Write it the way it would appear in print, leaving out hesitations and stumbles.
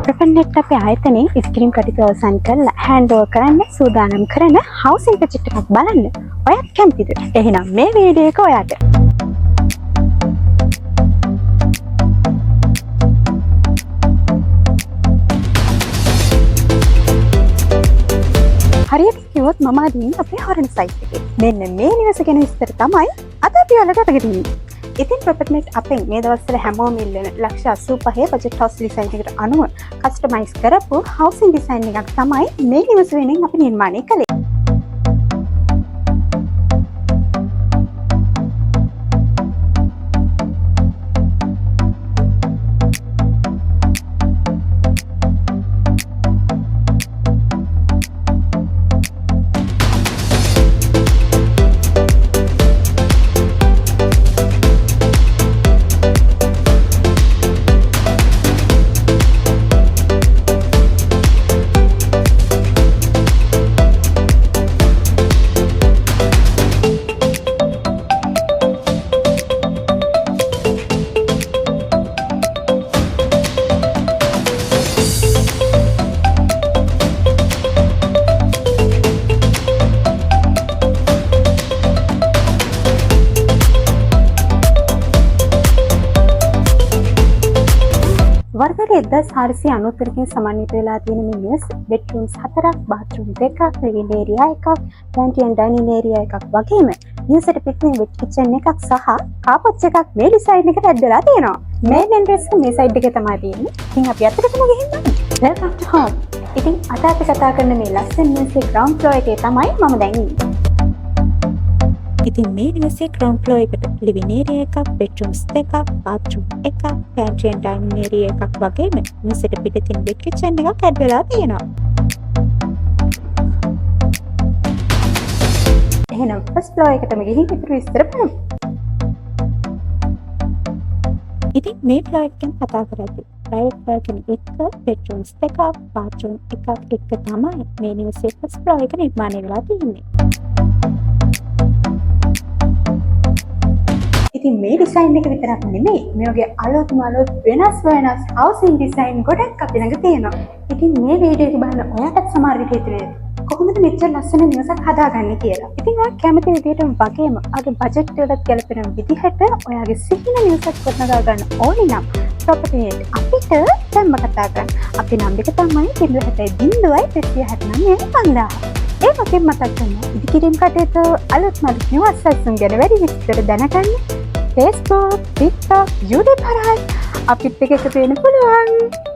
ප්‍රපන්නෙට් අපේ ආයතනයේ ඉස්ක්‍රීම් කටයුතු අවසන් කරලා හෑන්ඩ් ඕවර් කරන්න සූදානම් කරන හවුසින් ප්‍රොජෙක්ට් එකක් බලන්න. ඔයත් කැමතිද? එහෙනම් මේ වීඩියෝ එක ඔයාට. හරියට කිව්වොත් මම අද ඉන්නේ අපේ හොරණ සයිට් එකේ. මෙන්න මේ නිවස ගැන විස්තර තමයි අද අපි ඔයාලට අරගෙන ඉන්නේ. ඉතින් ප්‍රොපර්ටිනෙට් අපෙන් මේ දවස්වල හැමෝම ඉල්ලන ලක්ෂ 85 බජට් හවුස් ඩිසයින් එකට අනුව කස්ටමයිස් කරපු හවුසින් ඩිසයින් එකක් තමයි මේ නිවස වෙනින් අපි නිර්මාණය කළේ. වර්ගයට 1493කින් සමන්විත වෙලා තියෙන මේ නිවස බෙඩ්රූම්ස් 4ක්, බාත්රූම් 2ක්, ලිවිං ඒරියා එකක්, පැන්ට්‍රි ඇන්ඩ් ඩයිනින් ඒරියා එකක් වගේම නිවසට පිටින් වෙට් කිචන් එකක් සහ කාපොට්ස් එකක් මේ ඩිසයින් එකට ඇඩ් වෙලා තියෙනවා. මේ එන්ට්‍රන්ස් එක මේ සයිඩ් එකේ තමයි තියෙන්නේ. ඉතින් අපි අතටම ගිහින් බලමු. Welcome to home. ඉතින් අද අපි කතා කරන මේ ලස්සන නිවසේ ග්‍රවුන්ඩ් ෆ්ලෝර් එකේ තමයි මම දැන් ඉන්නේ. ඉතින් මේ නිවසේ ග්‍රවුන්ඩ් ෆ්ලෝර් එකට ලිවිං ඒරියා එකක්, බෙඩ්රූම්ස් දෙකක්, බාත්රූම් එකක්, පැන්ට්‍රි ඇන්ඩ් ඩයිනින් ඒරියා එකක් වගේම නිවසට පිටින් වෙට් කිචන් එකක් ඇඩ් වෙලා තියෙනවා. එහෙනම් ෆස්ට් ෆ්ලෝර් එකටම ගිහින් ඉතුරු විස්තර බලමු. ඉතින් මේ ෆ්ලෝර් එකෙන් කතා කරද්දී ප්‍රයිවට් බල්කනි එක, බෙඩ්රූම්ස් දෙකක්, බාත්රූම් එකක් එක තමයි මේ නිවසේ ෆස්ට් ෆ්ලෝර් එක නිර්මාණය වෙලා තියෙන්නේ. ඉතින් මේ ඩිසයින් එක විතරක් නෙමෙයි, මේ වගේ අලුත් වෙනස් හවුසින් ඩිසයින් ගොඩක් අපි ළඟ තියෙනවා. ඉතින් මේ වීඩියෝ එක බලන ඔයාටත් සමහර විට හිතෙන්නේ කොහොමද මෙච්චර ලස්සන නිවසක් හදාගන්නේ කියලා. ඉතින් ඔයා කැමති විදිහටම වගේම ඔයාගේ බජට් වලට ගැලපෙන විදිහට ඔයාගේ සිහින නිවසක් ගොඩනගා ගන්න ඕනේ නම් ප්‍රොපර්ටිනෙට් අපිට දැන්ම කතා කරන්න. අපේ නම්බර තමයි 070 ඒ වගේම මතක් කරනවා ඉදිකිරීම් කටයුතු අලුත් නිවස් සයිසුන් ගැන වැඩි විස්තර දැනගන්න Facebook, TikTok, YouTube හරහා අපිත් එක්ක එකතු වෙන්න පුළුවන්.